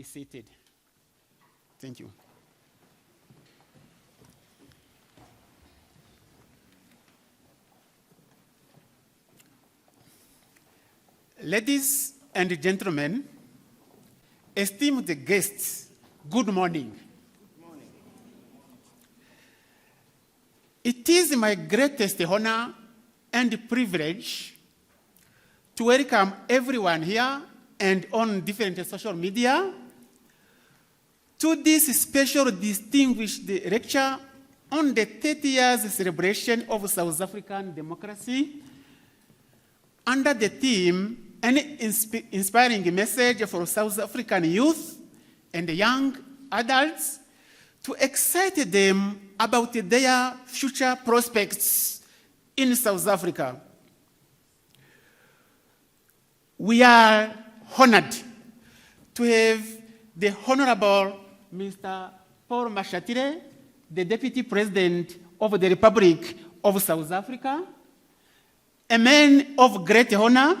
be seated. Thank you. Ladies and gentlemen, esteemed guests, good morning. Good morning. It is my greatest honor and privilege to welcome everyone here and on different social media to this special distinguished lecture on the 30 years celebration of South African democracy under the theme An Inspiring Message for South African Youth and Young Adults to excite them about their future prospects in South Africa. We are honored to have the Honorable Mr. Paul Mashatile, the Deputy President of the Republic of South Africa, a man of great honor,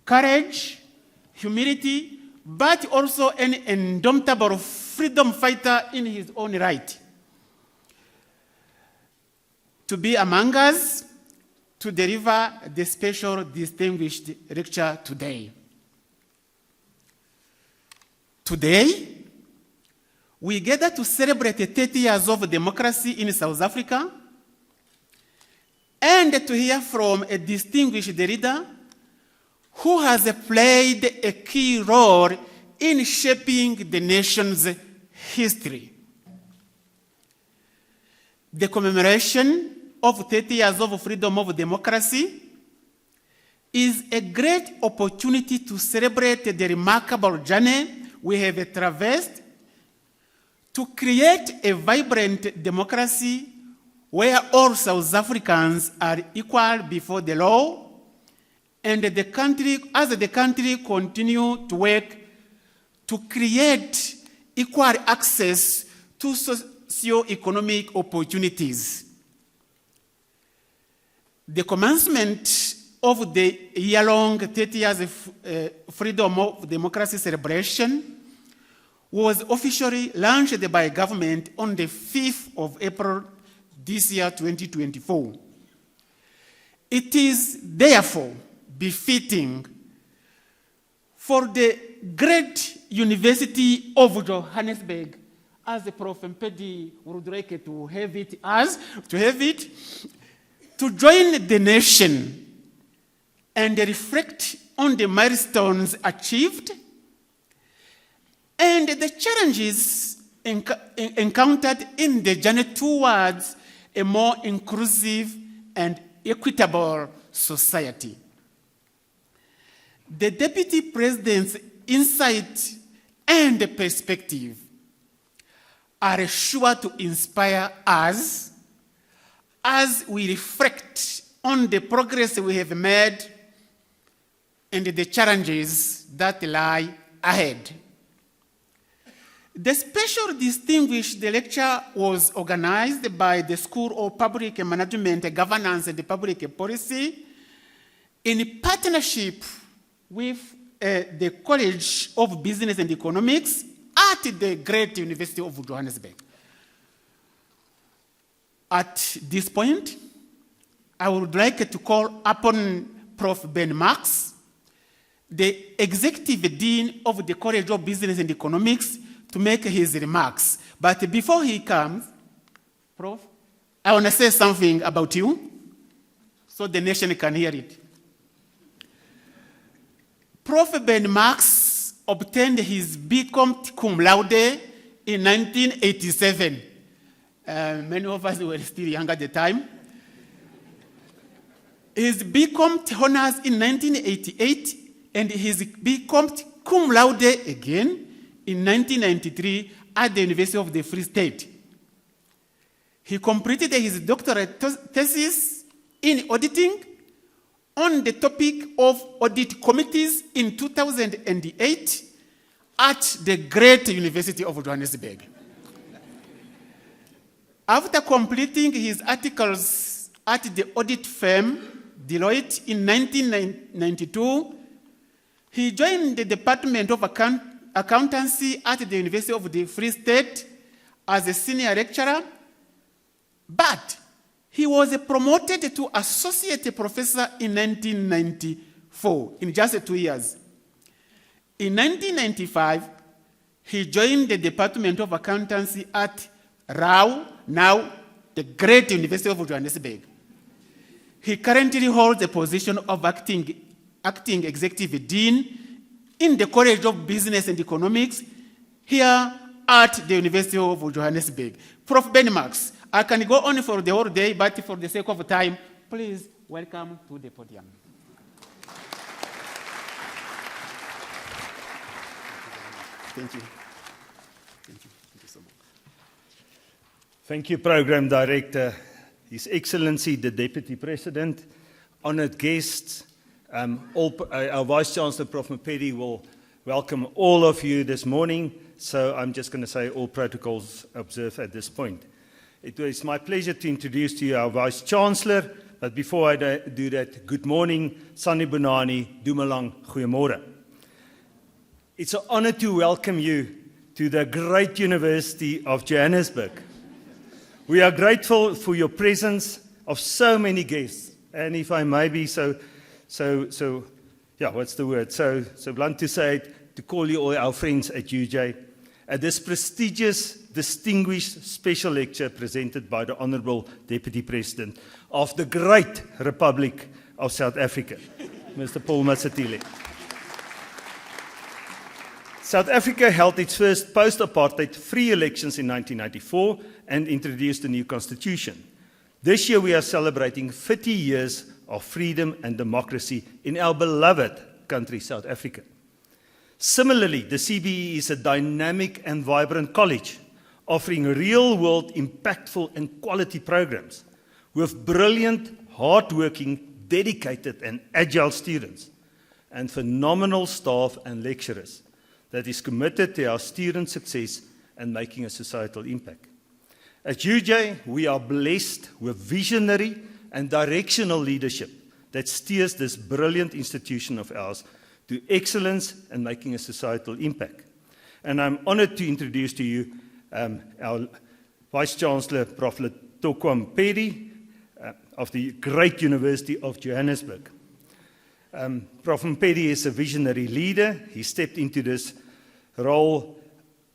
courage, humility, but also an indomitable freedom fighter in his own right. To be among us to deliver the special distinguished lecture today. Today, we gather to celebrate 30 years of democracy in South Africa and to hear from a distinguished leader who has played a key role in shaping the nation's history. The commemoration of 30 years of freedom of democracy is a great opportunity to celebrate the remarkable journey we have traversed to create a vibrant democracy where all South Africans are equal before the law, and the country continue to work to create equal access to socio-economic opportunities. The commencement of the year-long 30 years Freedom of Democracy celebration was officially launched by government on the 5th of April this year, 2024. It is therefore befitting for the great University of Johannesburg, as the Prof. Mpedi would like to have it, to join the nation and reflect on the milestones achieved and the challenges encountered in the journey towards a more inclusive and equitable society. The Deputy President's insight and perspective are sure to inspire us as we reflect on the progress we have made and the challenges that lie ahead. The special distinguished lecture was organized by the School of Public Management, Governance and Public Policy in partnership with the College of Business and Economics at the great University of Johannesburg. At this point, I would like to call upon Prof. Ben Marks, the Executive Dean of the College of Business and Economics, to make his remarks. But before he comes, Prof, I want to say something about you so the nation can hear it. Prof. Ben Marks obtained his BCom cum laude in 1987. Many of us were still young at the time. His BCom honors in 1988 and his BCom cum laude again in 1993 at the University of the Free State. He completed his doctorate thesis in auditing on the topic of audit committees in 2008 at the great University of Johannesburg. After completing his articles at the audit firm Deloitte in 1992, he joined the Department of accountancy at the University of the Free State as a senior lecturer, but he was promoted to associate professor in 1994, in just 2 years. In 1995, he joined the Department of Accountancy at RAU, now the great University of Johannesburg. He currently holds the position of acting executive dean in the College of Business and Economics here at the University of Johannesburg. Prof. Ben Marks, I can go on for the whole day, but for the sake of time, please welcome to the podium. Thank you. Thank you. Thank you so much. Thank you, Program Director, His Excellency, the Deputy President, honored guests. Our Vice-Chancellor, Prof. Mpedi, will welcome all of you this morning, so I'm just going to say all protocols observed at this point. It is my pleasure to introduce to you our Vice-Chancellor, but before I do that, good morning, Sanibonani, Dumelang, Goeiemorgen. It's an honor to welcome you to the great University of Johannesburg. We are grateful for your presence of so many guests, and if I may be so blunt to say it, to call you all our friends at UJ, at this prestigious, distinguished special lecture presented by the Honourable Deputy President of the great Republic of South Africa, Mr. Paul Mashatile. South Africa held its first post-apartheid free elections in 1994 and introduced a new constitution. This year we are celebrating 30 years of freedom and democracy in our beloved country, South Africa. Similarly, the CBE is a dynamic and vibrant college, offering real-world, impactful and quality programs with brilliant, hard-working, dedicated and agile students and phenomenal staff and lecturers that is committed to our student success and making a societal impact. At UJ, we are blessed with visionary and directional leadership that steers this brilliant institution of ours to excellence and making a societal impact. And I'm honored to introduce to you our Vice-Chancellor, Prof. Letokwa Mpedi, of the great University of Johannesburg. Prof. Mpedi is a visionary leader. He stepped into this role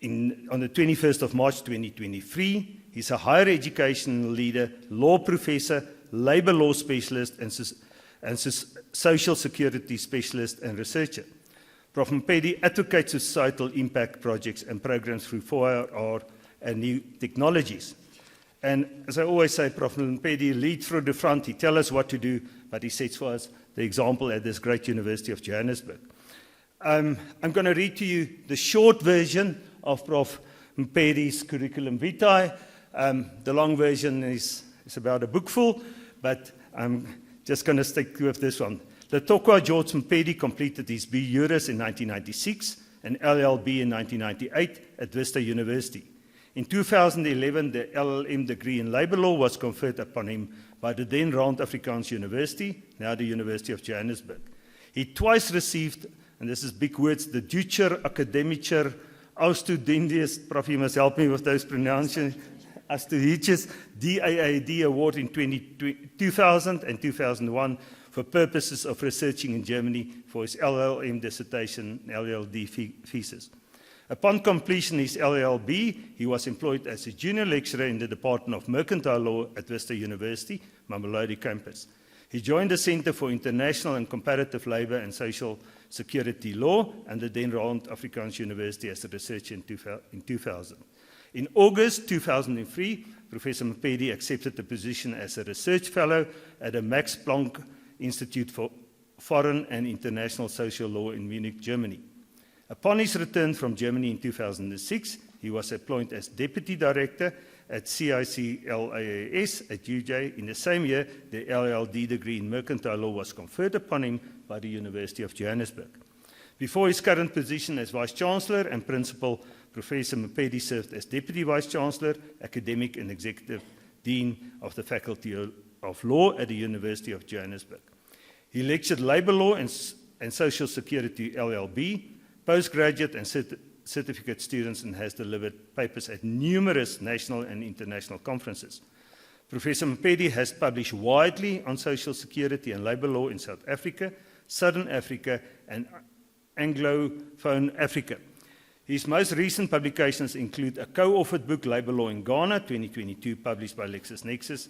on the 21st of March 2023. He's a higher education leader, law professor, labor law specialist, and social security specialist and researcher. Prof. Mpedi advocates societal impact projects and programs through 4R and new technologies. And as I always say, Prof. Mpedi leads from the front. He tells us what to do, but he sets for us the example at this great University of Johannesburg. I'm going to read to you the short version of Prof. Mpedi's curriculum vitae. The long version is about a bookful, but I'm just going to stick with this one. Letokwa George Mpedi completed his B. Juris in 1996 and LLB in 1998 at Vista University. In 2011, the LLM degree in Labour Law was conferred upon him by the then Rand Afrikaans University, now the University of Johannesburg. He twice received, and this is big words, the Ducer Academicer Austudendius, Prof. You must help me with those pronunciations, Austudendius DAAD Award in 2000 and 2001 for purposes of researching in Germany for his LLM dissertation and LLD thesis. Upon completion of his LLB, he was employed as a junior lecturer in the Department of Mercantile Law at Vista University, Mamelodi campus. He joined the Center for International and Comparative Labour and Social Security Law and the then Rand Afrikaans University as a researcher in 2000. In August 2003, Professor Mpedi accepted the position as a research fellow at the Max Planck Institute for Foreign and International Social Law in Munich, Germany. Upon his return from Germany in 2006, he was appointed as Deputy Director at CICLAAS at UJ. In the same year, the LLD degree in Mercantile Law was conferred upon him by the University of Johannesburg. Before his current position as Vice-Chancellor and Principal, Professor Mpedi served as Deputy Vice-Chancellor, Academic and Executive Dean of the Faculty of Law at the University of Johannesburg. He lectured Labour Law and Social Security LLB, postgraduate and certificate students and has delivered papers at numerous national and international conferences. Professor Mpedi has published widely on social security and labour law in South Africa, Southern Africa, and Anglophone Africa. His most recent publications include a co-authored book, Labour Law in Ghana, 2022, published by LexisNexis,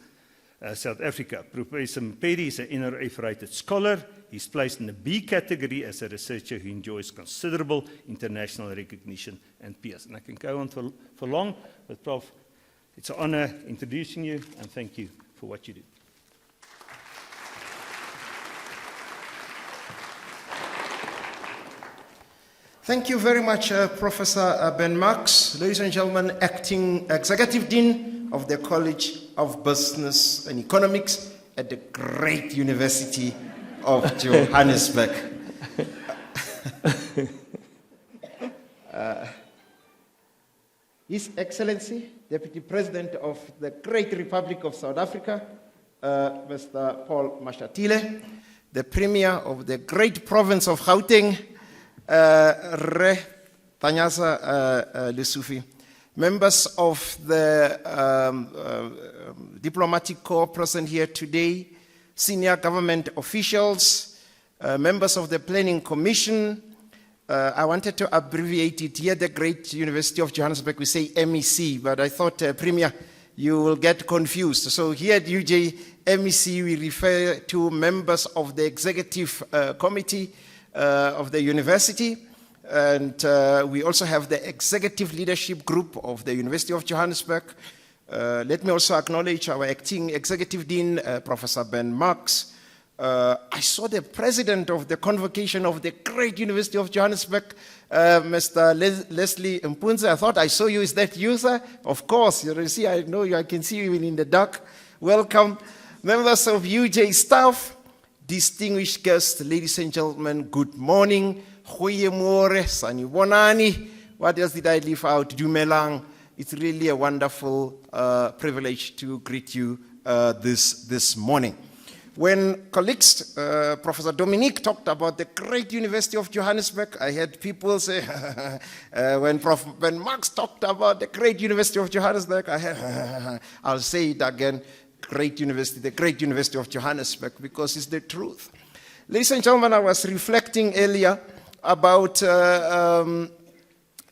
South Africa. Professor Mpedi is an NRF-rated scholar. He's placed in the B category as a researcher who enjoys considerable international recognition and peers. And I can go on for long, but Prof, it's an honor introducing you, and thank you for what you do. Thank you very much, Professor Ben Marks. Ladies and gentlemen, Acting Executive Dean of the College of Business and Economics at the great University of Johannesburg. His Excellency, Deputy President of the Great Republic of South Africa, Mr. Paul Mashatile, the Premier of the Great Province of Gauteng, Re Tanyasa Lesufi, members of the diplomatic corps present here today, senior government officials, members of the Planning Commission. I wanted to abbreviate it here, the Great University of Johannesburg, we say MEC, but I thought, Premier, you will get confused. So here at UJ MEC, we refer to members of the Executive Committee of the university, and we also have the Executive Leadership Group of the University of Johannesburg. Let me also acknowledge our Acting Executive Dean, Professor Ben Marks. I saw the President of the Convocation of the Great University of Johannesburg, Mr. Leslie Mpunze. I thought I saw you. Is that you, sir? Of course. You see, I know you. I can see you in the dark. Welcome. Members of UJ staff, distinguished guests, ladies and gentlemen, good morning. Goeiemorgen, sanibonani. What else did I leave out? Dumelang. It's really a wonderful privilege to greet you this morning. When colleagues, Professor Dominique talked about the Great University of Johannesburg, I had people say, when Marx talked about the Great University of Johannesburg, I had, I'll say it again, Great University, the Great University of Johannesburg, because it's the truth. Ladies and gentlemen, I was reflecting earlier about,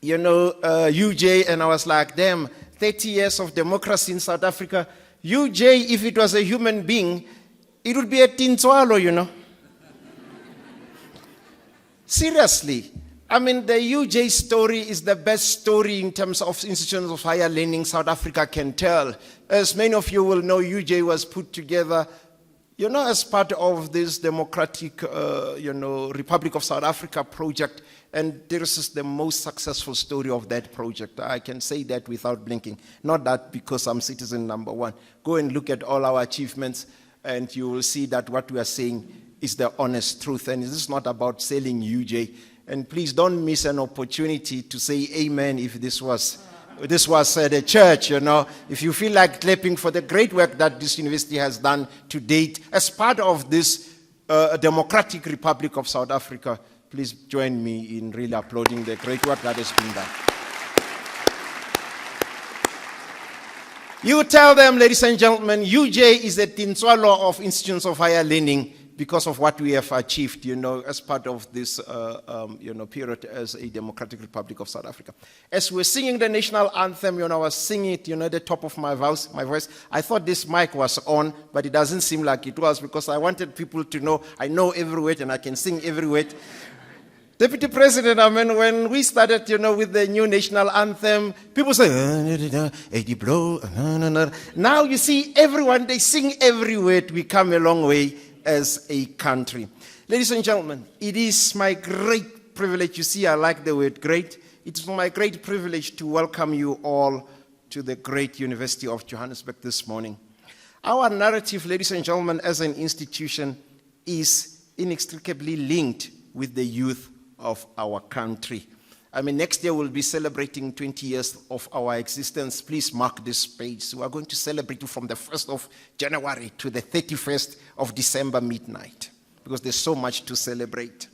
UJ, and I was like, damn, 30 years of democracy in South Africa. UJ, if it was a human being, it would be a Tintswalo, you know. Seriously. I mean, the UJ story is the best story in terms of institutions of higher learning South Africa can tell. As many of you will know, UJ was put together, as part of this democratic, Republic of South Africa project. And this is the most successful story of that project. I can say that without blinking. Not that because I'm citizen number one. Go and look at all our achievements, and you will see that what we are saying is the honest truth. And this is not about selling UJ. And please don't miss an opportunity to say amen if this was the church, If you feel like clapping for the great work that this university has done to date as part of this democratic Republic of South Africa, please join me in really applauding the great work that has been done. You tell them, ladies and gentlemen, UJ is the Tintswalo of institutions of higher learning because of what we have achieved, as part of this, period as a democratic Republic of South Africa. As we're singing the national anthem, I was singing it, at the top of my voice. I thought this mic was on, but it doesn't seem like it was because I wanted people to know I know every word and I can sing every word. Deputy President, when we started, with the new national anthem, people say, now you see everyone, they sing every word. We come a long way as a country. Ladies and gentlemen, it is my great privilege. You see, I like the word great. It's my great privilege to welcome you all to the Great University of Johannesburg this morning. Our narrative, ladies and gentlemen, as an institution is inextricably linked with the youth of our country. Next year we'll be celebrating 20 years of our existence. Please mark this page. We are going to celebrate from the 1st of January to the 31st of December midnight because there's so much to celebrate.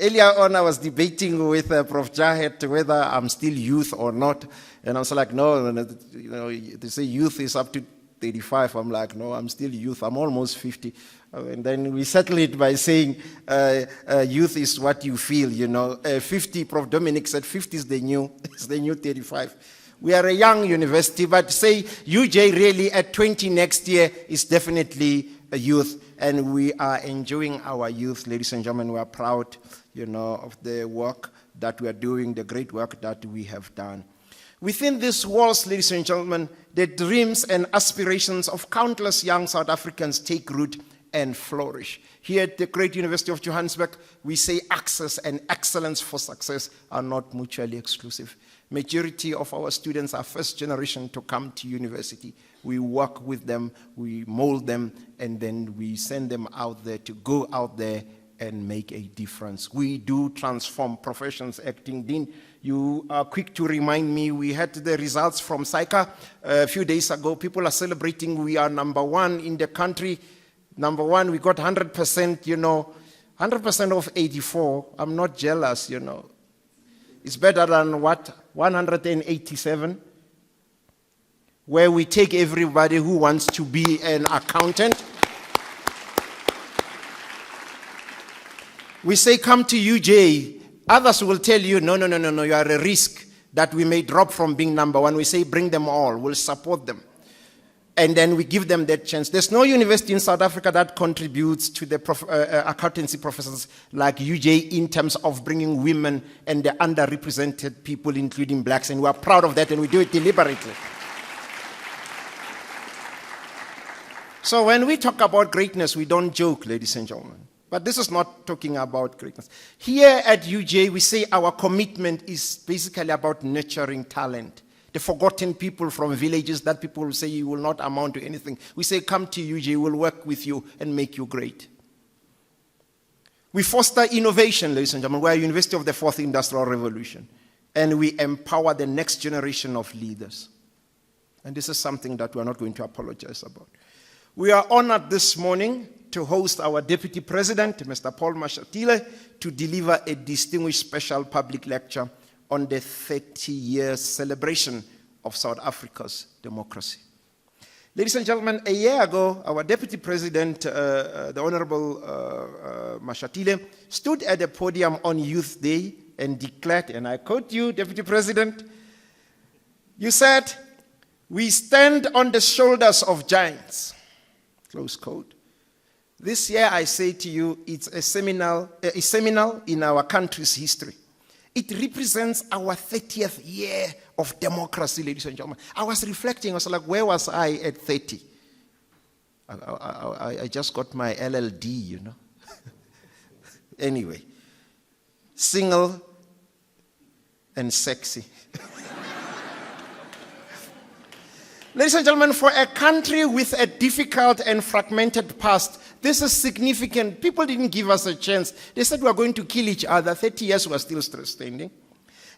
Earlier on, I was debating with Prof. Jahet whether I'm still youth or not. And I was like, no, they say youth is up to 35. I'm like, no, I'm still youth. I'm almost 50. And then we settle it by saying youth is what you feel, 50, Prof. Dominic said 50 is the new 35. We are a young university, but say UJ really at 20 next year is definitely a youth. And we are enjoying our youth, ladies and gentlemen. We are proud, of the work that we are doing, the great work that we have done. Within these walls, ladies and gentlemen, the dreams and aspirations of countless young South Africans take root and flourish. Here at the great University of Johannesburg, we say access and excellence for success are not mutually exclusive. Majority of our students are first generation to come to university. We work with them, we mold them, and then we send them out there to go out there and make a difference. We do transform professions. Acting Dean, you are quick to remind me, we had the results from SAICA a few days ago. People are celebrating we are number one in the country. Number one, we got 100%, 100% of 84. I'm not jealous, It's better than what? 187? Where we take everybody who wants to be an accountant. We say, come to UJ. Others will tell you, no, you are a risk that we may drop from being number one. We say, bring them all. We'll support them. And then we give them that chance. There's no university in South Africa that contributes to the accountancy professors like UJ in terms of bringing women and the underrepresented people, including blacks. And we are proud of that, and we do it deliberately. So when we talk about greatness, we don't joke, ladies and gentlemen. But this is not talking about greatness. Here at UJ, we say our commitment is basically about nurturing talent. The forgotten people from villages that people will say you will not amount to anything. We say, come to UJ, we'll work with you and make you great. We foster innovation, ladies and gentlemen. We're a university of the fourth industrial revolution. And we empower the next generation of leaders. And this is something that we're not going to apologize about. We are honored this morning to host our Deputy President, Mr. Paul Mashatile, to deliver a distinguished special public lecture on the 30-year celebration of South Africa's democracy. Ladies and gentlemen, a year ago, our Deputy President, the Honorable Mashatile, stood at the podium on Youth Day and declared, and I quote you, Deputy President, you said, "We stand on the shoulders of giants," close quote. This year, I say to you, it's a seminal in our country's history. It represents our 30th year of democracy, ladies and gentlemen. I was reflecting, I was like, where was I at 30? I just got my LLD, Anyway, single and sexy. Ladies and gentlemen, for a country with a difficult and fragmented past, this is significant. People didn't give us a chance. They said we are going to kill each other. 30 years we are still standing.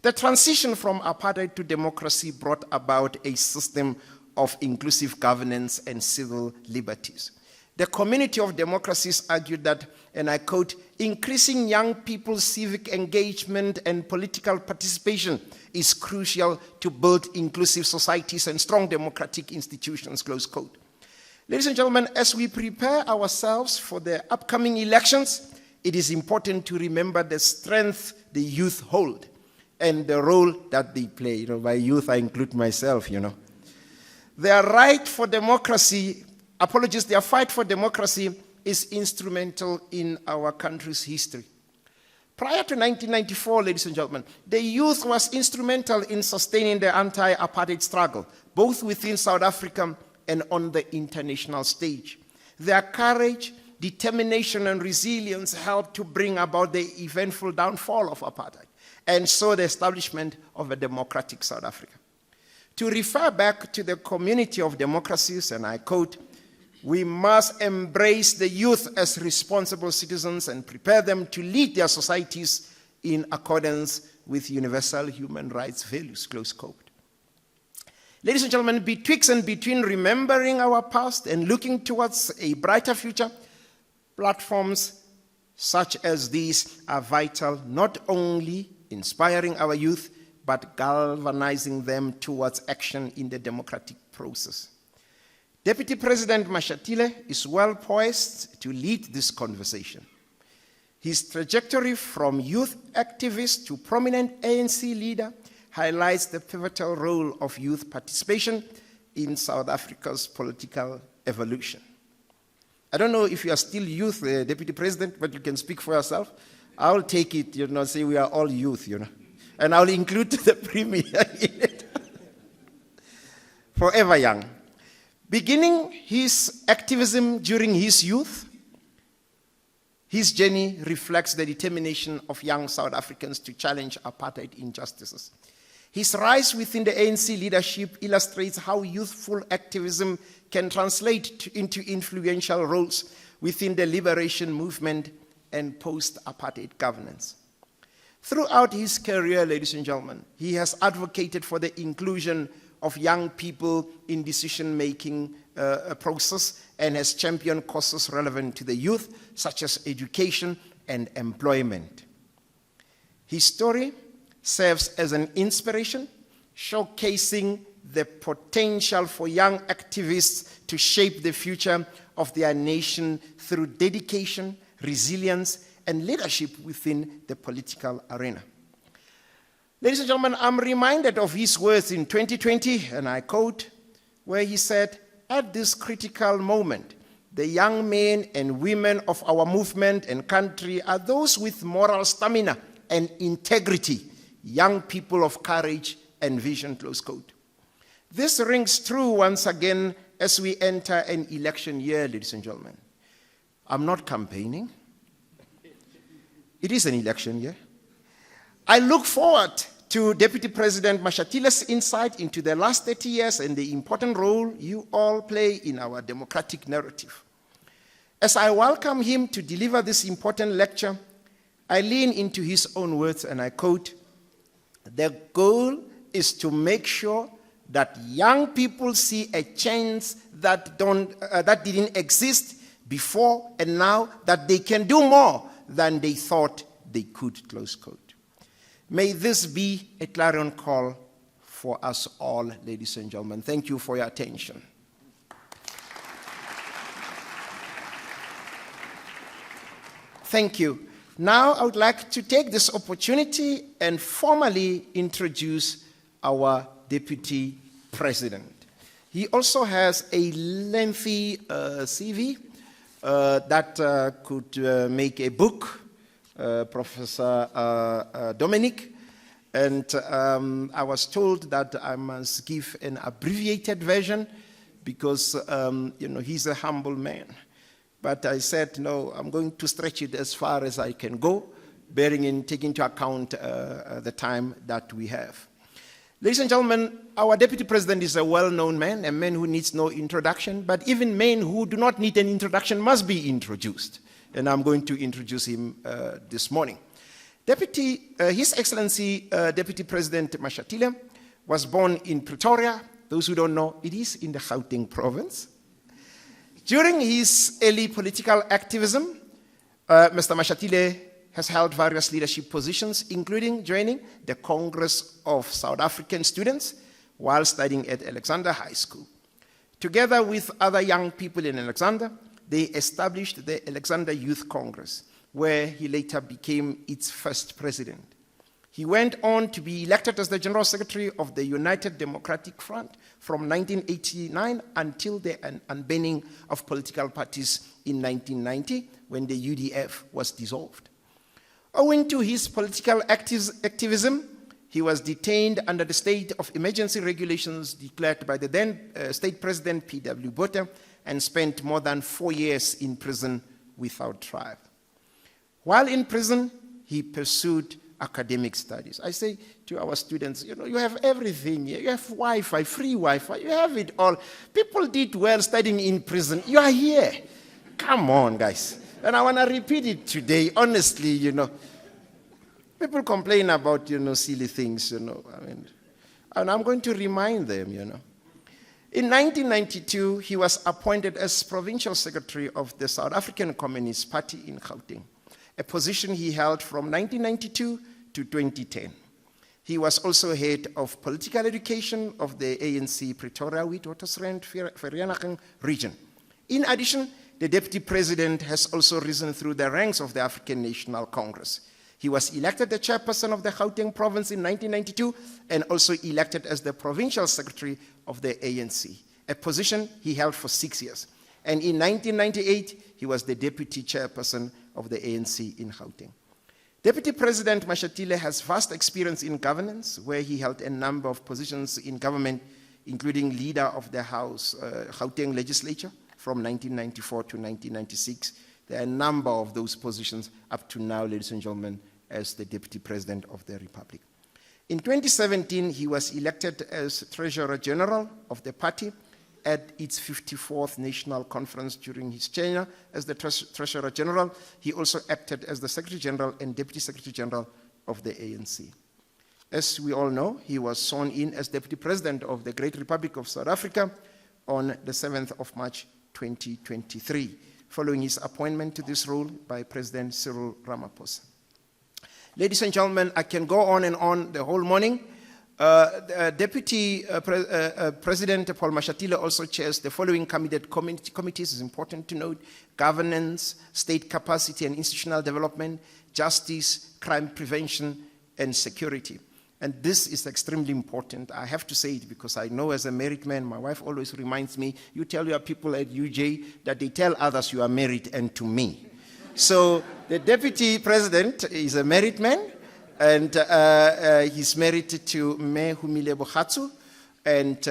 The transition from apartheid to democracy brought about a system of inclusive governance and civil liberties. The community of democracies argued that, and I quote, "increasing young people's civic engagement and political participation is crucial to build inclusive societies and strong democratic institutions," close quote. Ladies and gentlemen, as we prepare ourselves for the upcoming elections, it is important to remember the strength the youth hold and the role that they play. By youth, I include myself, Their right for democracy, their fight for democracy is instrumental in our country's history. Prior to 1994, ladies and gentlemen, the youth was instrumental in sustaining the anti-apartheid struggle, both within South Africa and on the international stage. Their courage, determination, and resilience helped to bring about the eventful downfall of apartheid, and so the establishment of a democratic South Africa. To refer back to the community of democracies, and I quote, "We must embrace the youth as responsible citizens and prepare them to lead their societies in accordance with universal human rights values," close quote. Ladies and gentlemen, between remembering our past and looking towards a brighter future, platforms such as these are vital, not only inspiring our youth, but galvanizing them towards action in the democratic process. Deputy President Mashatile is well poised to lead this conversation. His trajectory from youth activist to prominent ANC leader highlights the pivotal role of youth participation in South Africa's political evolution. I don't know if you are still youth, Deputy President, but you can speak for yourself. I'll take it, say we are all youth, and I'll include the Premier in it. Forever young. Beginning his activism during his youth, his journey reflects the determination of young South Africans to challenge apartheid injustices. His rise within the ANC leadership illustrates how youthful activism can translate into influential roles within the liberation movement and post-apartheid governance. Throughout his career, ladies and gentlemen, he has advocated for the inclusion of young people in decision-making process and has championed causes relevant to the youth, such as education and employment. His story serves as an inspiration, showcasing the potential for young activists to shape the future of their nation through dedication, resilience, and leadership within the political arena. Ladies and gentlemen, I'm reminded of his words in 2020, and I quote, where he said, "At this critical moment, the young men and women of our movement and country are those with moral stamina and integrity, young people of courage and vision," close quote. This rings true once again as we enter an election year, ladies and gentlemen. I'm not campaigning. It is an election year. I look forward to Deputy President Mashatile's insight into the last 30 years and the important role you all play in our democratic narrative. As I welcome him to deliver this important lecture, I lean into his own words and I quote, "The goal is to make sure that young people see a chance that didn't exist before and now that they can do more than they thought they could," close quote. May this be a clarion call for us all, ladies and gentlemen. Thank you for your attention. Thank you. Now I would like to take this opportunity and formally introduce our Deputy President. He also has a lengthy CV that could make a book, Professor Dominic, and I was told that I must give an abbreviated version because he's a humble man. But I said, no, I'm going to stretch it as far as I can go, taking into account the time that we have. Ladies and gentlemen, our Deputy President is a well-known man, a man who needs no introduction, but even men who do not need an introduction must be introduced. And I'm going to introduce him this morning. His Excellency Deputy President Mashatile was born in Pretoria. Those who don't know, it is in the Gauteng province. During his early political activism, Mr. Mashatile has held various leadership positions, including joining the Congress of South African Students while studying at Alexandra High School. Together with other young people in Alexandra, they established the Alexandra Youth Congress, where he later became its first president. He went on to be elected as the General Secretary of the United Democratic Front from 1989 until the unbanning of political parties in 1990, when the UDF was dissolved. Owing to his political activism, he was detained under the state of emergency regulations declared by the then state president, P.W. Botha, and spent more than 4 years in prison without trial. While in prison, he pursued academic studies. I say to our students, you have everything here. You have Wi-Fi, free Wi-Fi, you have it all. People did well studying in prison. You are here. Come on, guys. And I want to repeat it today, honestly, People complain about, silly things, and I'm going to remind them, In 1992, he was appointed as provincial secretary of the South African Communist Party in Gauteng. a position he held from 1992 to 2010. He was also head of political education of the ANC Pretoria Witwatersrand Vereeniging region. In addition, the deputy president has also risen through the ranks of the African National Congress. He was elected the chairperson of the Gauteng province in 1992 and also elected as the provincial secretary of the ANC, a position he held for 6 years. And in 1998, he was the deputy chairperson of the ANC in Gauteng. Deputy President Mashatile has vast experience in governance, where he held a number of positions in government, including leader of the House Gauteng legislature from 1994 to 1996. There are a number of those positions up to now, ladies and gentlemen, as the Deputy President of the Republic. In 2017, he was elected as Treasurer General of the party at its 54th National Conference during his tenure as the Treasurer General. He also acted as the Secretary General and Deputy Secretary General of the ANC. As we all know, he was sworn in as Deputy President of the Great Republic of South Africa on the 7th of March 2023, following his appointment to this role by President Cyril Ramaphosa. Ladies and gentlemen, I can go on and on the whole morning. Deputy President Paul Mashatile also chairs the following committees, is important to note: governance, state capacity and institutional development, justice, crime prevention, and security. And this is extremely important. I have to say it because I know as a married man, my wife always reminds me, you tell your people at UJ that they tell others you are married and to me. So the deputy president is a married man, and he's married to Me Humile Bohatsu, and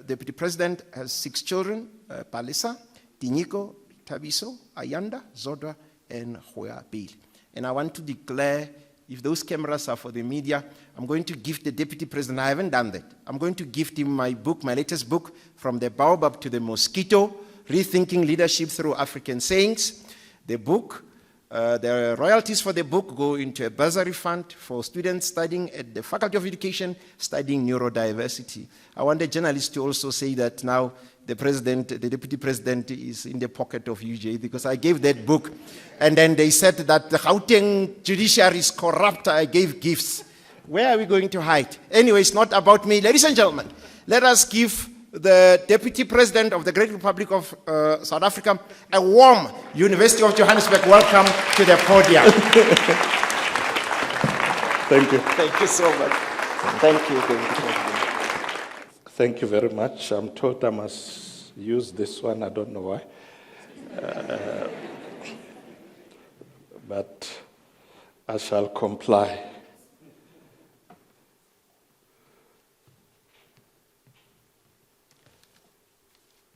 deputy president has 6 children, Palisa, Tinyiko, Tabiso, Ayanda, Zodwa, and Hoya Bill. And I want to declare, if those cameras are for the media, I'm going to gift the deputy president. I haven't done that. I'm going to gift him my book, my latest book, From the Baobab to the Mosquito, Rethinking Leadership Through African Sayings. The book, the royalties for the book go into a bursary fund for students studying at the Faculty of Education, studying neurodiversity. I want the journalists to also say that now the president, the deputy president is in the pocket of UJ, because I gave that book, and then they said that the Gauteng judiciary is corrupt. I gave gifts. Where are we going to hide? Anyway, it's not about me. Ladies and gentlemen, let us give the Deputy President of the Great Republic of South Africa a warm University of Johannesburg welcome to the podium. Thank you. Thank you so much. Thank you. Thank you very much. I'm told I must use this one. I don't know why. But I shall comply.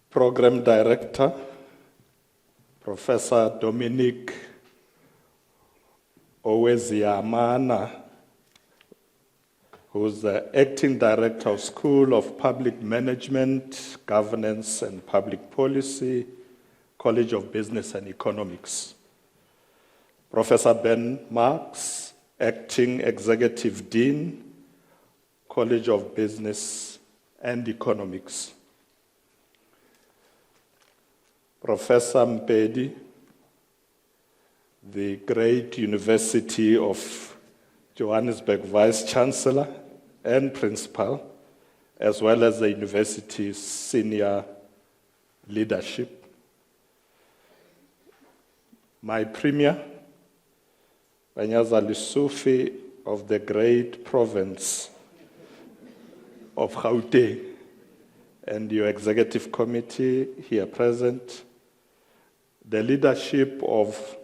Program Director, Professor Dominic Oweziamana, who's the Acting Director of School of Public Management, Governance and Public Policy, College of Business and Economics. Professor Ben Marks, Acting Executive Dean, College of Business and Economics. Professor Mpedi, the Great University of Johannesburg Vice Chancellor and Principal, as well as the university's senior leadership. My Premier, Banyaza Lissufi of the Great Province of Gauteng, and your executive committee here present, the leadership of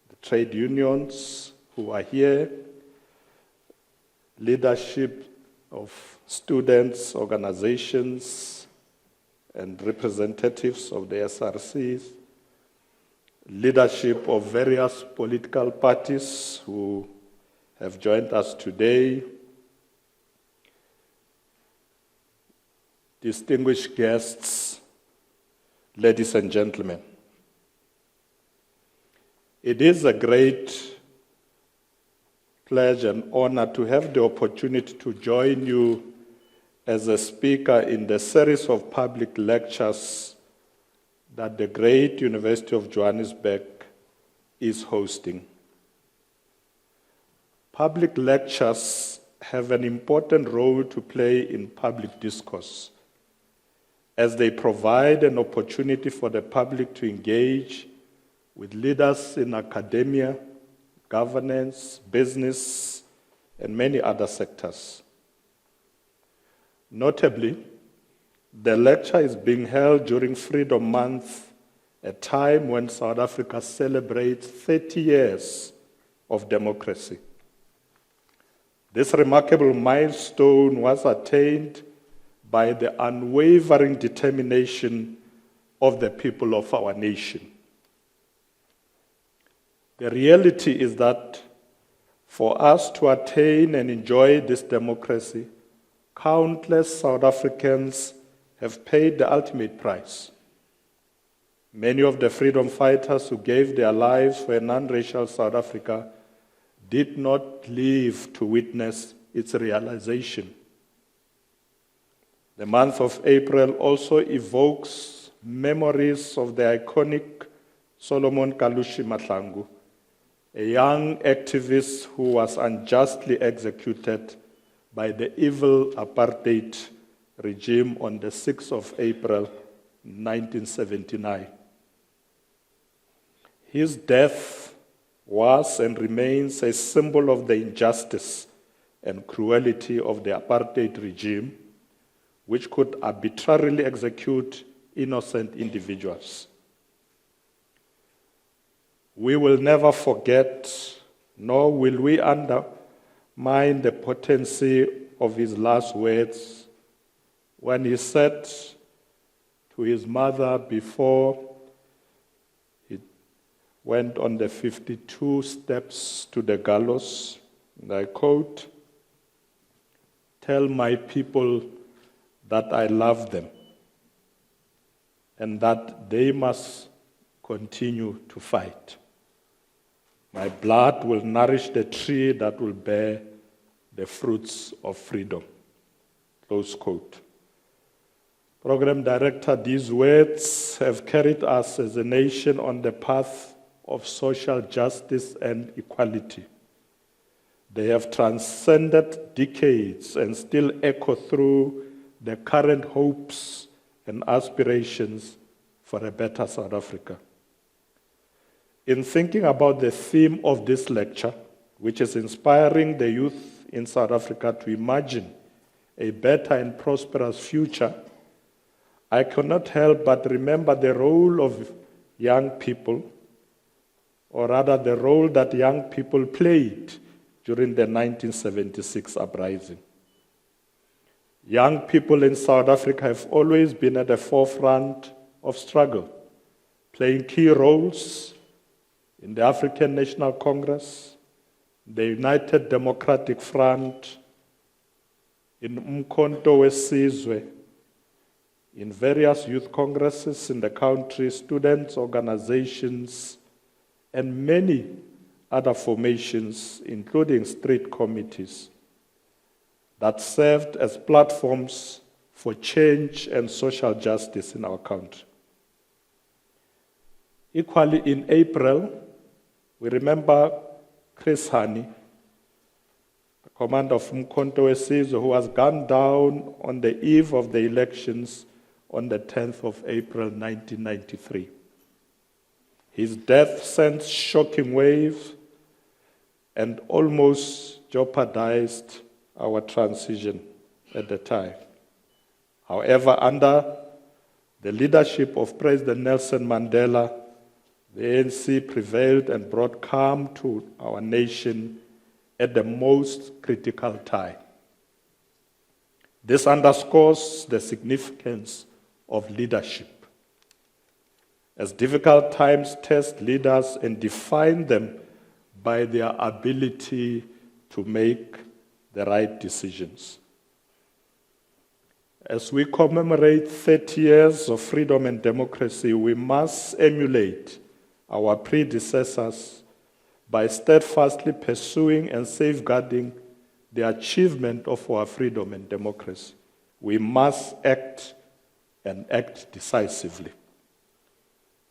the trade unions who are here, leadership of students, organizations, and representatives of the SRCs, leadership of various political parties who have joined us today, distinguished guests, ladies and gentlemen. It is a great pleasure and honor to have the opportunity to join you as a speaker in the series of public lectures that the Great University of Johannesburg is hosting. Public lectures have an important role to play in public discourse, as they provide an opportunity for the public to engage with leaders in academia, governance, business, and many other sectors. Notably, the lecture is being held during Freedom Month, a time when South Africa celebrates 30 years of democracy. This remarkable milestone was attained by the unwavering determination of the people of our nation. The reality is that for us to attain and enjoy this democracy, countless South Africans have paid the ultimate price. Many of the freedom fighters who gave their lives for a non-racial South Africa did not live to witness its realization. The month of April also evokes memories of the iconic Solomon Kalushi Mahlangu, a young activist who was unjustly executed by the evil apartheid regime on the 6th of April, 1979. His death was and remains a symbol of the injustice and cruelty of the apartheid regime, which could arbitrarily execute innocent individuals. We will never forget, nor will we undermine the potency of his last words when he said to his mother before he went on the 52 steps to the gallows, and I quote, "Tell my people that I love them and that they must continue to fight. My blood will nourish the tree that will bear the fruits of freedom." Close quote. Program Director, these words have carried us as a nation on the path of social justice and equality. They have transcended decades and still echo through the current hopes and aspirations for a better South Africa. In thinking about the theme of this lecture, which is inspiring the youth in South Africa to imagine a better and prosperous future, I cannot help but remember the role of young people, or rather the role that young people played during the 1976 uprising. Young people in South Africa have always been at the forefront of struggle, playing key roles in the African National Congress, the United Democratic Front, in Umkhonto weSizwe, in various youth congresses in the country, students' organizations, and many other formations, including street committees, that served as platforms for change and social justice in our country. Equally, in April, we remember Chris Hani, the commander of Umkhonto weSizwe, who was gunned down on the eve of the elections on the 10th of April, 1993. His death sent shocking waves and almost jeopardized our transition at the time. However, under the leadership of President Nelson Mandela, the ANC prevailed and brought calm to our nation at the most critical time. This underscores the significance of leadership, as difficult times test leaders and define them by their ability to make the right decisions. As we commemorate 30 years of freedom and democracy, we must emulate our predecessors by steadfastly pursuing and safeguarding the achievement of our freedom and democracy. We must act and act decisively.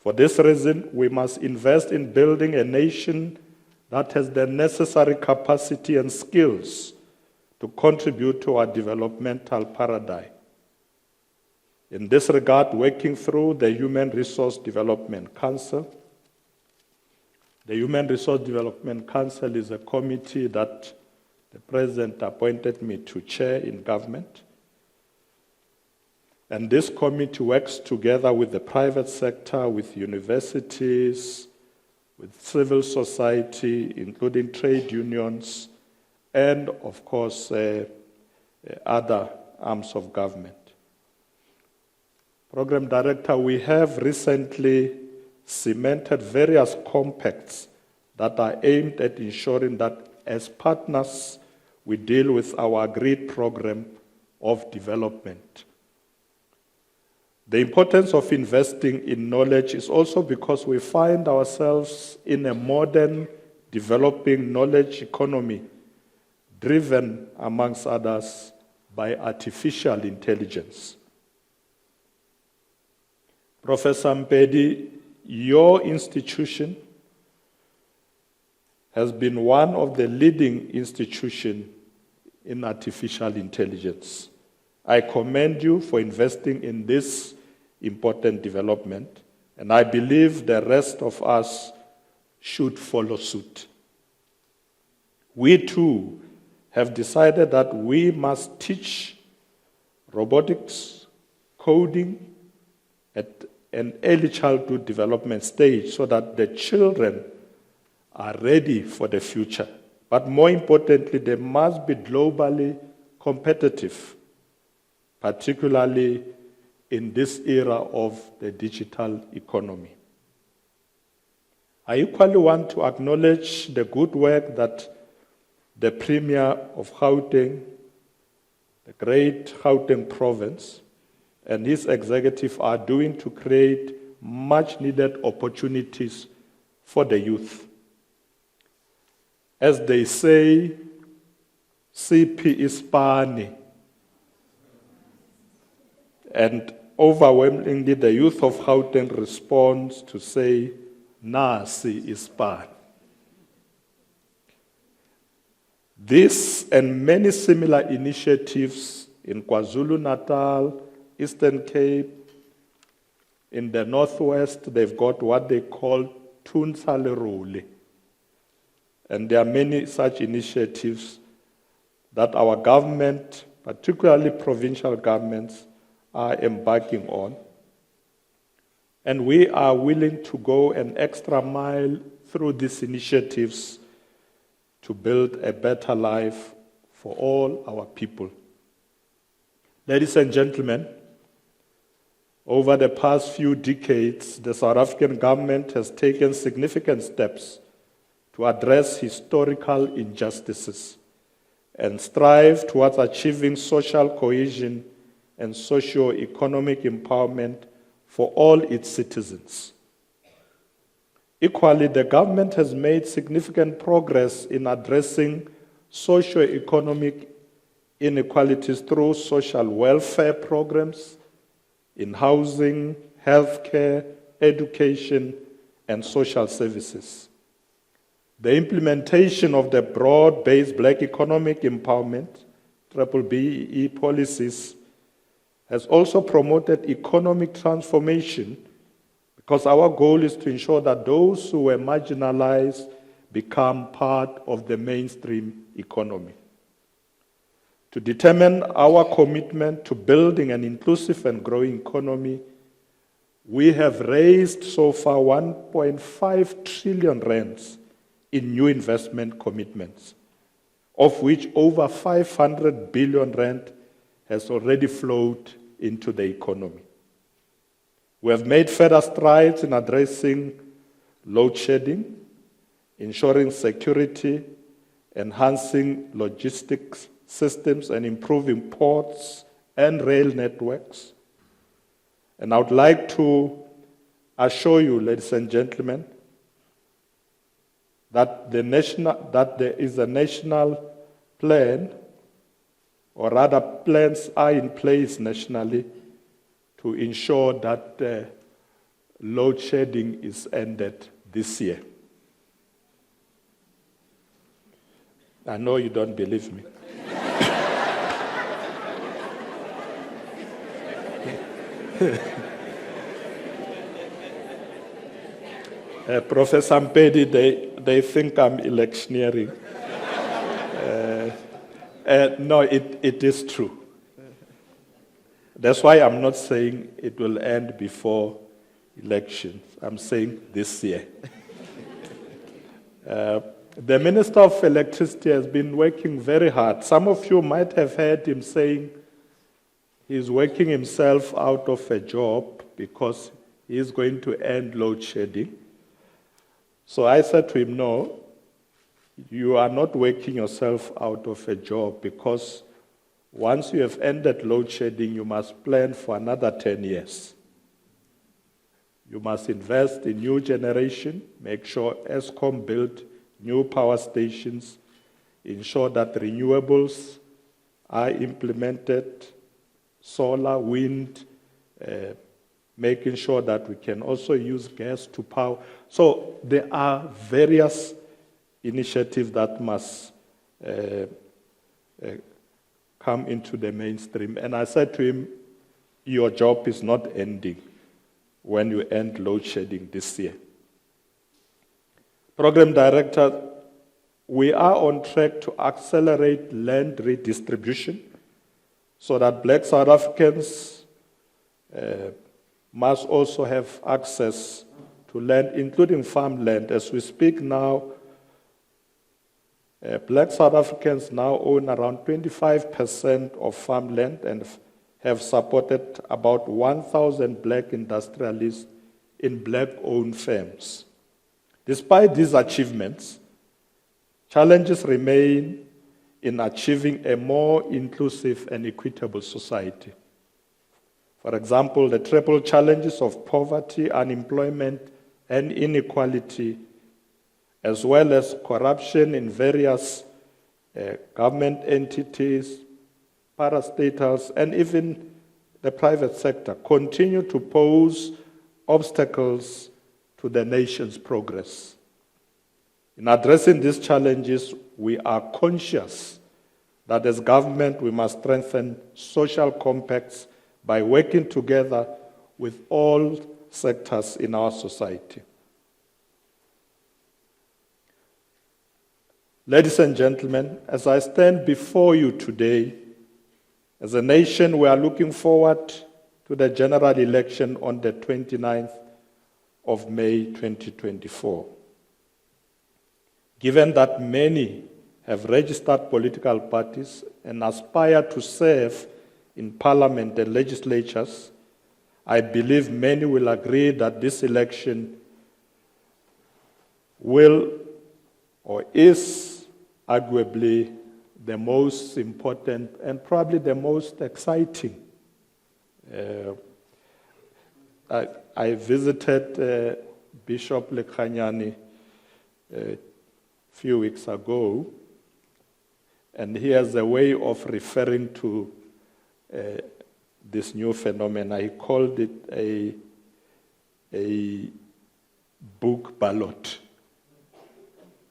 For this reason, we must invest in building a nation that has the necessary capacity and skills to contribute to our developmental paradigm. In this regard, working through the Human Resource Development Council, the Human Resource Development Council is a committee that the President appointed me to chair in government. And this committee works together with the private sector, with universities, with civil society, including trade unions, and of course, other arms of government. Program Director, we have recently cemented various compacts that are aimed at ensuring that as partners, we deal with our agreed program of development. The importance of investing in knowledge is also because we find ourselves in a modern, developing knowledge economy, driven, amongst others, by artificial intelligence. Professor Mpedi, your institution has been one of the leading institutions in artificial intelligence. I commend you for investing in this important development, and I believe the rest of us should follow suit. We too have decided that we must teach robotics, coding at an early childhood development stage so that the children are ready for the future. But more importantly, they must be globally competitive, particularly in this era of the digital economy. I equally want to acknowledge the good work that the Premier of Gauteng, the great Gauteng province, and his executive are doing to create much-needed opportunities for the youth. As they say, CP is pani. And overwhelmingly, the youth of Gauteng responds to say, Nasi is pani. This and many similar initiatives in KwaZulu-Natal, Eastern Cape, in the Northwest, they've got what they call Tunsalerole. And there are many such initiatives that our government, particularly provincial governments, are embarking on. And we are willing to go an extra mile through these initiatives to build a better life for all our people. Ladies and gentlemen, over the past few decades, the South African government has taken significant steps to address historical injustices and strive towards achieving social cohesion and socio-economic empowerment for all its citizens. Equally, the government has made significant progress in addressing socio-economic inequalities through social welfare programs in housing, healthcare, education, and social services. The implementation of the broad-based Black economic empowerment, BBEE policies, has also promoted economic transformation because our goal is to ensure that those who were marginalized become part of the mainstream economy. To determine our commitment to building an inclusive and growing economy, we have raised so far 1.5 trillion rands in new investment commitments, of which over 500 billion rand has already flowed into the economy. We have made further strides in addressing load shedding, ensuring security, enhancing logistics systems, and improving ports and rail networks. And I would like to assure you, ladies and gentlemen, that there is a national plan, or rather plans are in place nationally to ensure that load shedding is ended this year. I know you don't believe me. Professor Mpedi, they think I'm electioneering. No, it is true. That's why I'm not saying it will end before elections. I'm saying this year. The Minister of Electricity has been working very hard. Some of you might have heard him saying he's working himself out of a job because he's going to end load shedding. So I said to him, no, you are not working yourself out of a job, because once you have ended load shedding, you must plan for another 10 years. You must invest in new generation, make sure Eskom build new power stations, ensure that renewables are implemented, solar, wind, making sure that we can also use gas to power. So there are various initiatives that must come into the mainstream. And I said to him, your job is not ending when you end load shedding this year. Program Director, we are on track to accelerate land redistribution so that Black South Africans must also have access to land, including farmland. As we speak now, Black South Africans now own around 25% of farmland and have supported about 1,000 black industrialists in black-owned firms. Despite these achievements, challenges remain in achieving a more inclusive and equitable society. For example, the triple challenges of poverty, unemployment, and inequality, as well as corruption in various government entities, parastatals, and even the private sector, continue to pose obstacles to the nation's progress. In addressing these challenges, we are conscious that as government we must strengthen social compacts by working together with all sectors in our society. Ladies and gentlemen, as I stand before you today, as a nation, we are looking forward to the general election on the 29th of May 2024. Given that many have registered political parties and aspire to serve in parliament and legislatures, I believe many will agree that this election will or is arguably the most important and probably the most exciting. I visited Bishop Lekhanyani a few weeks ago, and he has a way of referring to this new phenomenon. He called it a book ballot.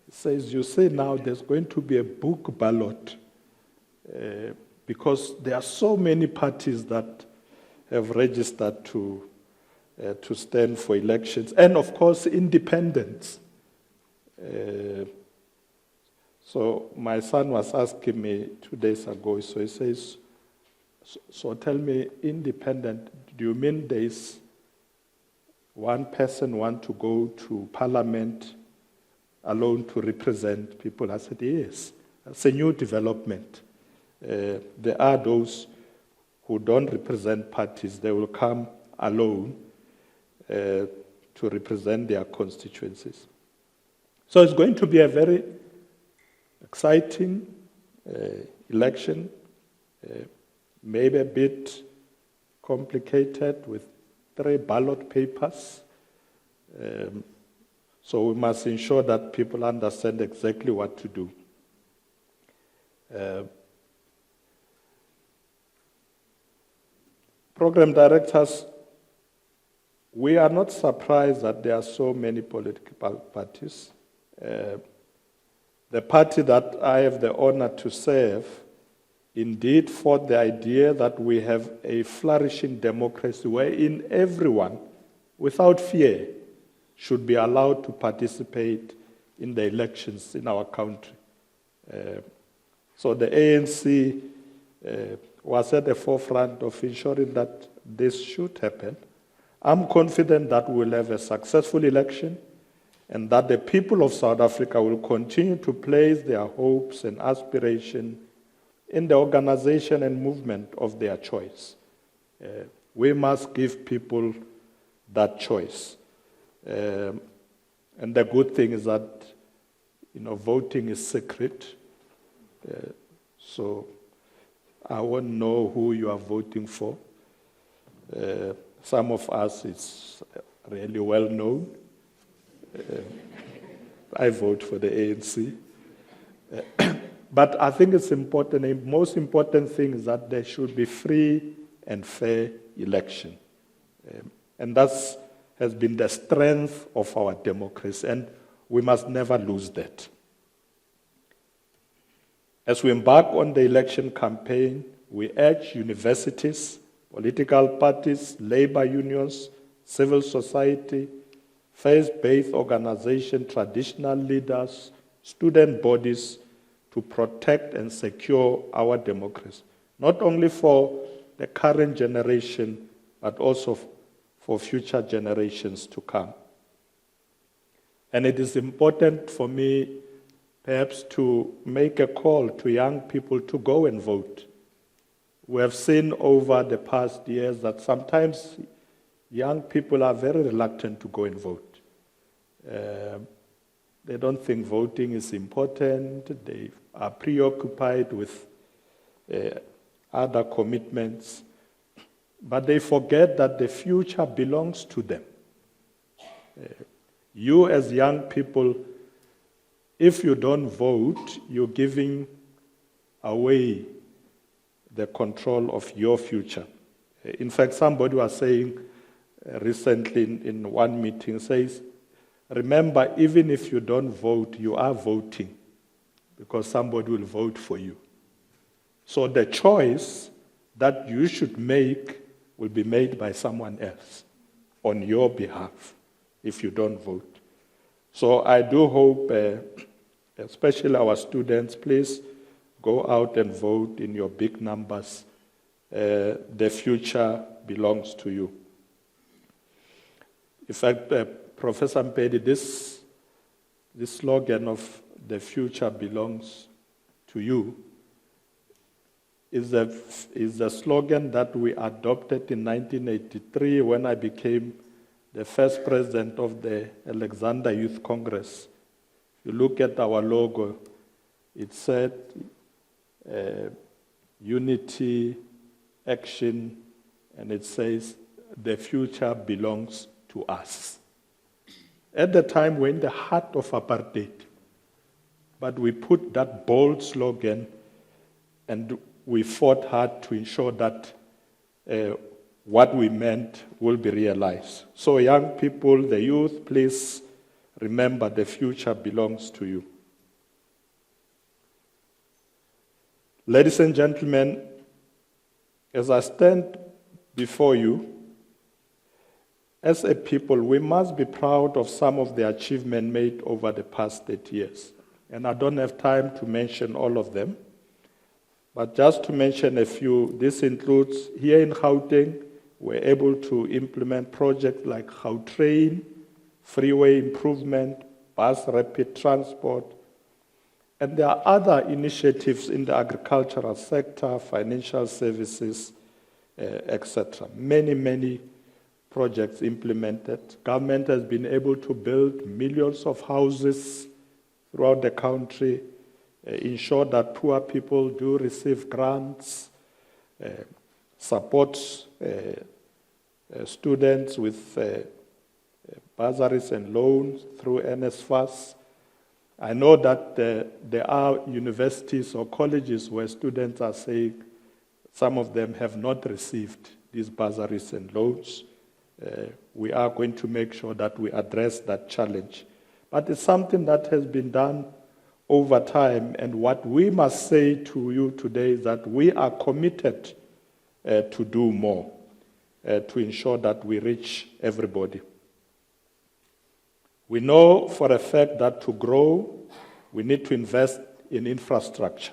He says, you say now there's going to be a book ballot because there are so many parties that have registered to stand for elections, and of course independents. So my son was asking me 2 days ago, so he says, so tell me, independent, do you mean there's one person want to go to parliament alone to represent people? I said, yes, that's a new development. There are those who don't represent parties. They will come alone to represent their constituencies. So it's going to be a very exciting election, maybe a bit complicated with 3 ballot papers. So we must ensure that people understand exactly what to do. Program directors, We are not surprised that there are so many political parties. The party that I have the honor to serve indeed fought the idea that we have a flourishing democracy wherein everyone, without fear, should be allowed to participate in the elections in our country. So the ANC was at the forefront of ensuring that this should happen. I'm confident that we'll have a successful election and that the people of South Africa will continue to place their hopes and aspirations in the organization and movement of their choice. We must give people that choice. And the good thing is that, voting is secret. So I won't know who you are voting for. Some of us, it's really well known. I vote for the ANC. But I think it's important, the most important thing is that there should be free and fair election. And that has been the strength of our democracy, and we must never lose that. As we embark on the election campaign, we urge universities, political parties, labor unions, civil society, faith-based organizations, traditional leaders, student bodies to protect and secure our democracy, not only for the current generation, but also for future generations to come. And it is important for me, perhaps, to make a call to young people to go and vote. We have seen over the past years that sometimes young people are very reluctant to go and vote. They don't think voting is important. They are preoccupied with other commitments. But they forget that the future belongs to them. You as young people, if you don't vote, you're giving away the control of your future. In fact, somebody was saying recently in one meeting, says, remember, even if you don't vote, you are voting because somebody will vote for you. So the choice that you should make will be made by someone else on your behalf if you don't vote. So I do hope, especially our students, please go out and vote in your big numbers. The future belongs to you. In fact, Professor Mpedi, this slogan of the future belongs to you is a slogan that we adopted in 1983 when I became the first president of the Alexander Youth Congress. If you look at our logo, it said unity, action, and it says the future belongs to us. At the time, we're in the heart of apartheid, but we put that bold slogan and we fought hard to ensure that what we meant will be realized. So young people, the youth, please remember the future belongs to you. Ladies and gentlemen, as I stand before you, as a people, we must be proud of some of the achievements made over the past 30 years. And I don't have time to mention all of them, but just to mention a few, this includes here in Gauteng, we're able to implement projects like Gautrain, freeway improvement, bus rapid transport, and there are other initiatives in the agricultural sector, financial services, etc. Many projects implemented. Government has been able to build millions of houses throughout the country, ensure that poor people do receive grants, supports students with bursaries and loans through NSFAS. I know that there are universities or colleges where students are saying some of them have not received these bursaries and loans. we are going to make sure that we address that challenge. But it's something that has been done over time, and what we must say to you today is that we are committed to do more to ensure that we reach everybody. We know for a fact that to grow, we need to invest in infrastructure.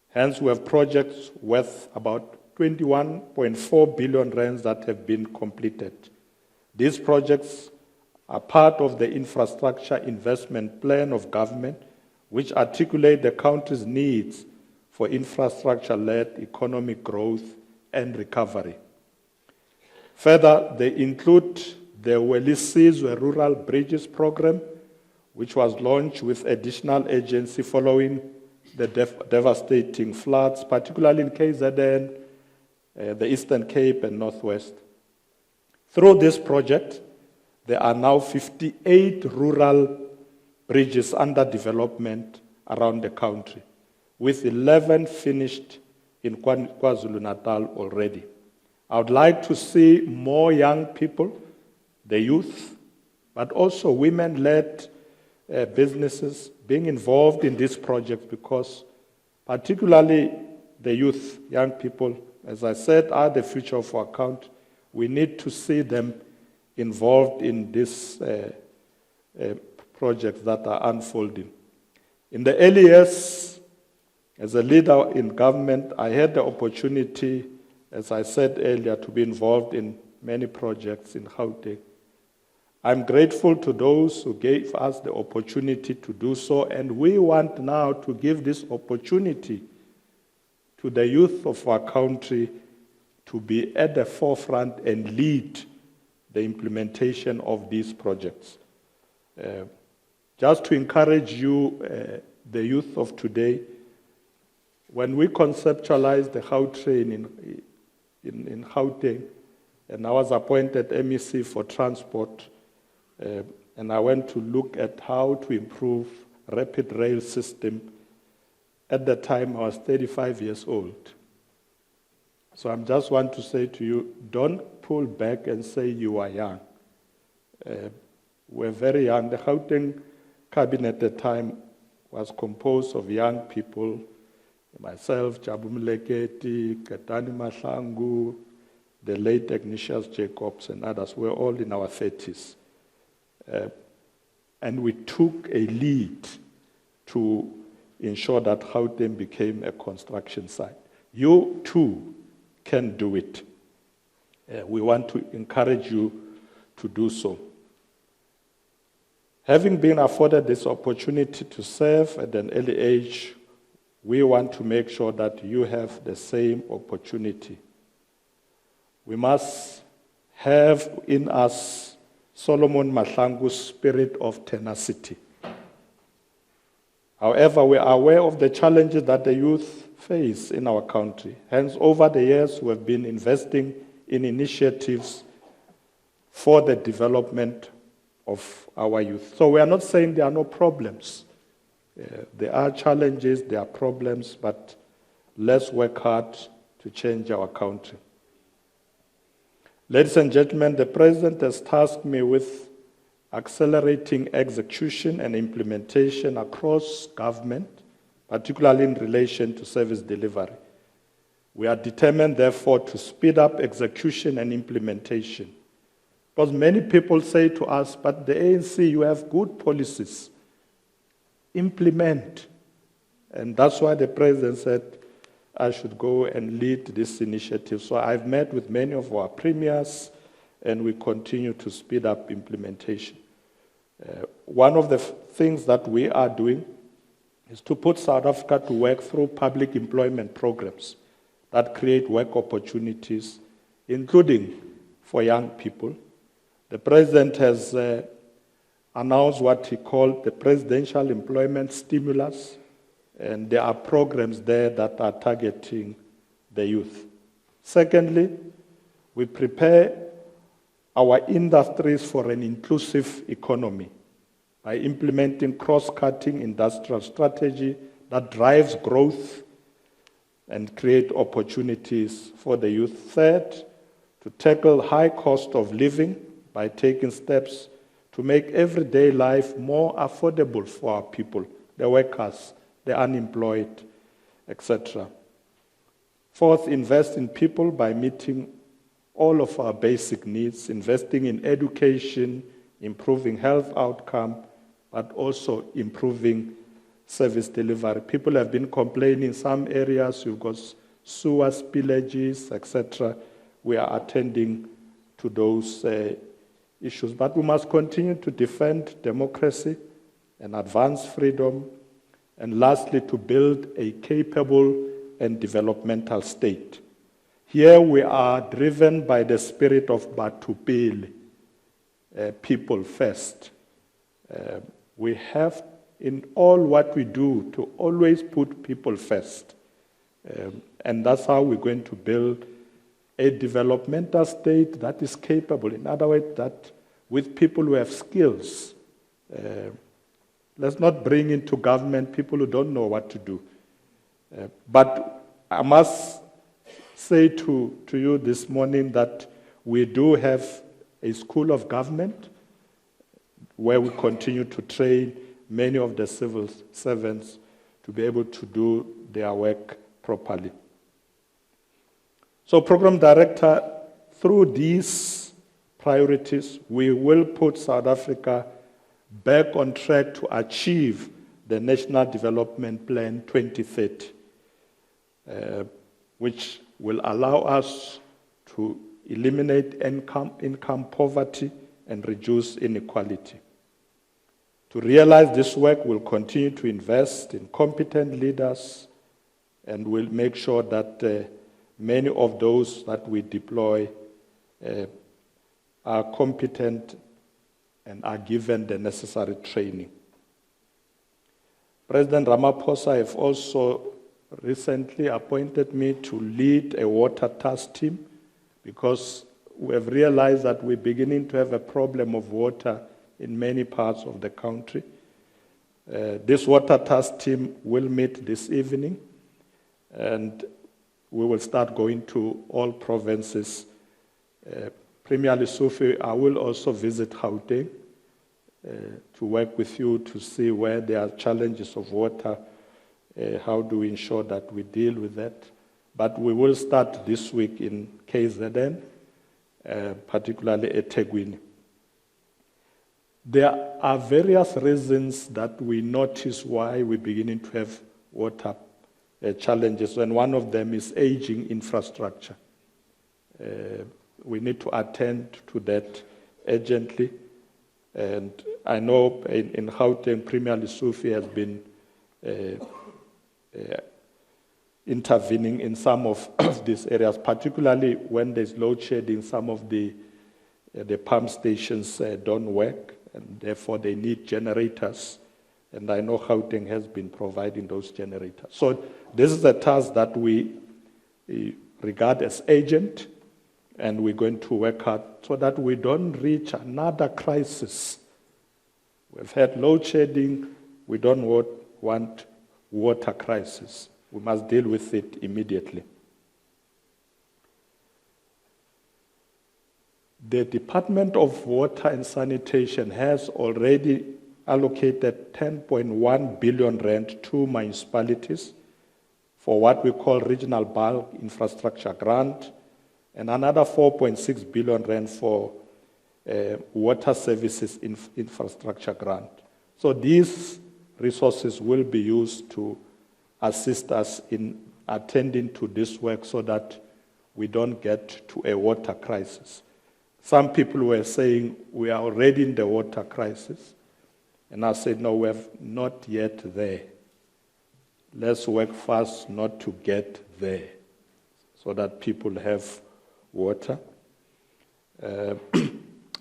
Hence, we have projects worth about 21.4 billion rands that have been completed. These projects are part of the infrastructure investment plan of government, which articulate the country's needs for infrastructure-led economic growth and recovery. Further, they include the Welisizwe Rural Bridges Program, which was launched with additional agency following the devastating floods, particularly in KZN, the Eastern Cape and Northwest. Through this project, there are now 58 rural bridges under development around the country, with 11 finished in KwaZulu-Natal already. I would like to see more young people, the youth, but also women-led businesses being involved in this project, because particularly the youth, young people, as I said, are the future of our country. We need to see them involved in these projects that are unfolding. In the early years, as a leader in government, I had the opportunity, as I said earlier, to be involved in many projects in Gauteng. I'm grateful to those who gave us the opportunity to do so, and we want now to give this opportunity to the youth of our country to be at the forefront and lead the implementation of these projects. Just to encourage you, the youth of today, when we conceptualized the Gautrain in Gauteng, and I was appointed MEC for transport, and I went to look at how to improve rapid rail system. At that time, I was 35 years old. So I just want to say to you, don't pull back and say you are young. We're very young. The Gauteng cabinet at the time was composed of young people, myself, Jabu Mleketi, Katani Mahlangu, the late Ignatius Jacobs, and others. We're all in our 30s. And we took a lead to ensure that Gauteng became a construction site. You too can do it. We want to encourage you to do so. Having been afforded this opportunity to serve at an early age, we want to make sure that you have the same opportunity. We must have in us Solomon Mahlangu's spirit of tenacity. However, we are aware of the challenges that the youth face in our country. Hence, over the years, we have been investing in initiatives for the development of our youth. So we are not saying there are no problems. There are challenges, there are problems, but let's work hard to change our country. Ladies and gentlemen, the President has tasked me with accelerating execution and implementation across government, particularly in relation to service delivery. We are determined, therefore, to speed up execution and implementation. Because many people say to us, but the ANC, you have good policies. Implement. And that's why the President said I should go and lead this initiative. So I've met with many of our premiers, and we continue to speed up implementation. One of the things that we are doing is to put South Africa to work through public employment programs that create work opportunities, including for young people. The President has announced what he called the Presidential Employment Stimulus, and there are programs there that are targeting the youth. Secondly, we prepare our industries for an inclusive economy by implementing cross-cutting industrial strategy that drives growth and create opportunities for the youth. Third, to to tackle high cost of living by taking steps to make everyday life more affordable for our people, the workers, the unemployed, etc. Fourth, invest in people by meeting all of our basic needs, investing in education, improving health outcome, but also improving service delivery. People have been complaining in some areas, you've got sewer spillages, etc. We are attending to those issues. But we must continue to defend democracy and advance freedom, and lastly, to build a capable and developmental state. Here we are driven by the spirit of Batupele, people first. We have in all what we do to always put people first. And that's how we're going to build a developmental state that is capable. In other words, that with people who have skills. Let's not bring into government people who don't know what to do. But I must say to you this morning that we do have a school of government where we continue to train many of the civil servants to be able to do their work properly. So, Program Director, through these priorities, we will put South Africa back on track to achieve the National Development Plan 2030, which will allow us to eliminate income poverty and reduce inequality. To realize this work, we'll continue to invest in competent leaders, and we'll make sure that many of those that we deploy are competent and are given the necessary training. President Ramaphosa have also recently appointed me to lead a water task team, because we have realized that we're beginning to have a problem of water in many parts of the country. This water task team will meet this evening, and we will start going to all provinces. Premier Lesotho, I will also visit Gauteng to work with you to see where there are challenges of water. How do we ensure that we deal with that? But we will start this week in KZN, particularly at eThekwini. There are various reasons that we notice why we're beginning to have water challenges, and one of them is aging infrastructure. We need to attend to that urgently. And I know in Gauteng, Premier Lesotho has been intervening in some of these areas, particularly when there's load shedding. Some of the pump stations don't work, and therefore they need generators. And I know Gauteng has been providing those generators. So this is a task that we regard as urgent, and we're going to work hard so that we don't reach another crisis. We've had load shedding. We don't want water crisis. We must deal with it immediately. The Department of Water and Sanitation has already allocated 10.1 billion rand to municipalities for what we call regional bulk infrastructure grant, and another 4.6 billion rand for water services infrastructure grant. So these resources will be used to assist us in attending to this work so that we don't get to a water crisis. Some people were saying we are already in the water crisis, and I said, no, we're not yet there. Let's work fast not to get there so that people have water.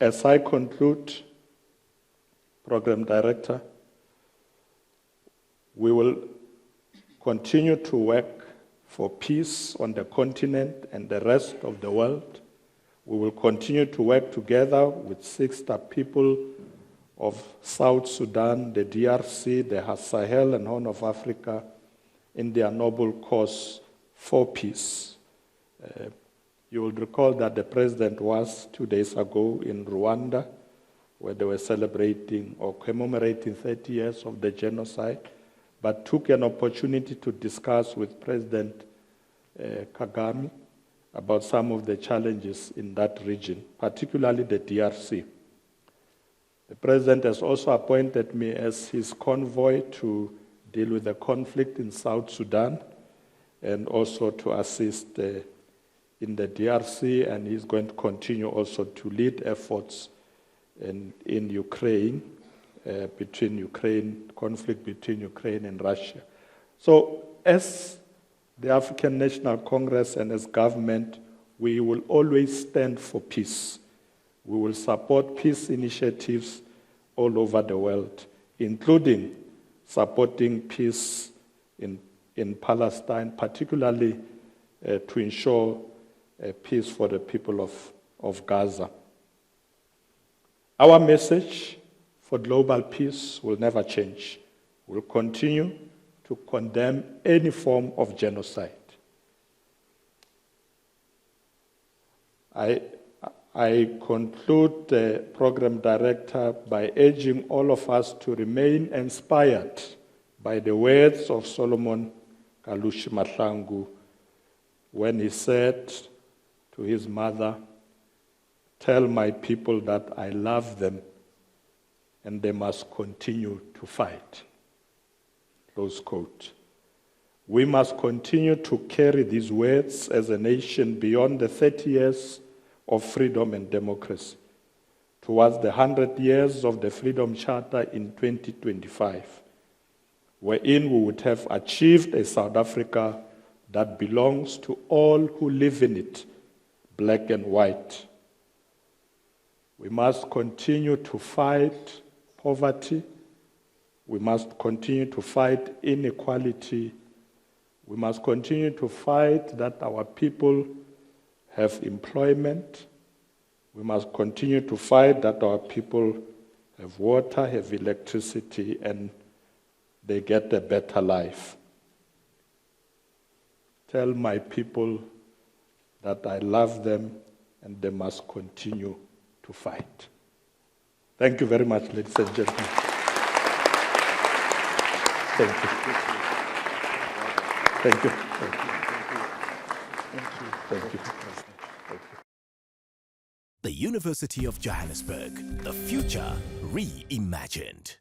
As I conclude, Program Director, we will continue to work for peace on the continent and the rest of the world. We will continue to work together with sister people of South Sudan, the DRC, the Sahel, and Horn of Africa in their noble cause for peace. You will recall that the president was 2 days ago in Rwanda, where they were celebrating or commemorating 30 years of the genocide, but took an opportunity to discuss with President Kagame about some of the challenges in that region, particularly the DRC. The president has also appointed me as his convoy to deal with the conflict in South Sudan and also to assist in the DRC, and he's going to continue also to lead efforts in Ukraine, conflict between Ukraine and Russia. So as the African National Congress and as government, we will always stand for peace. We will support peace initiatives all over the world, including supporting peace in Palestine, particularly to ensure peace for the people of Gaza. Our message for global peace will never change. We'll continue to condemn any form of genocide. I conclude, the program director, by urging all of us to remain inspired by the words of Solomon Kalushi Mahlangu when he said to his mother, "Tell my people that I love them and they must continue to fight." Close quote. We must continue to carry these words as a nation beyond the 30 years of freedom and democracy towards the 100 years of the Freedom Charter in 2025, wherein we would have achieved a South Africa that belongs to all who live in it, black and white. We must continue to fight poverty. We must continue to fight inequality. We must continue to fight that our people have employment. We must continue to fight that our people have water, have electricity, and they get a better life. Tell my people that I love them and they must continue to fight. Thank you very much, ladies and gentlemen. Thank you. Thank you. Thank you. Thank you. The University of Johannesburg, the future reimagined.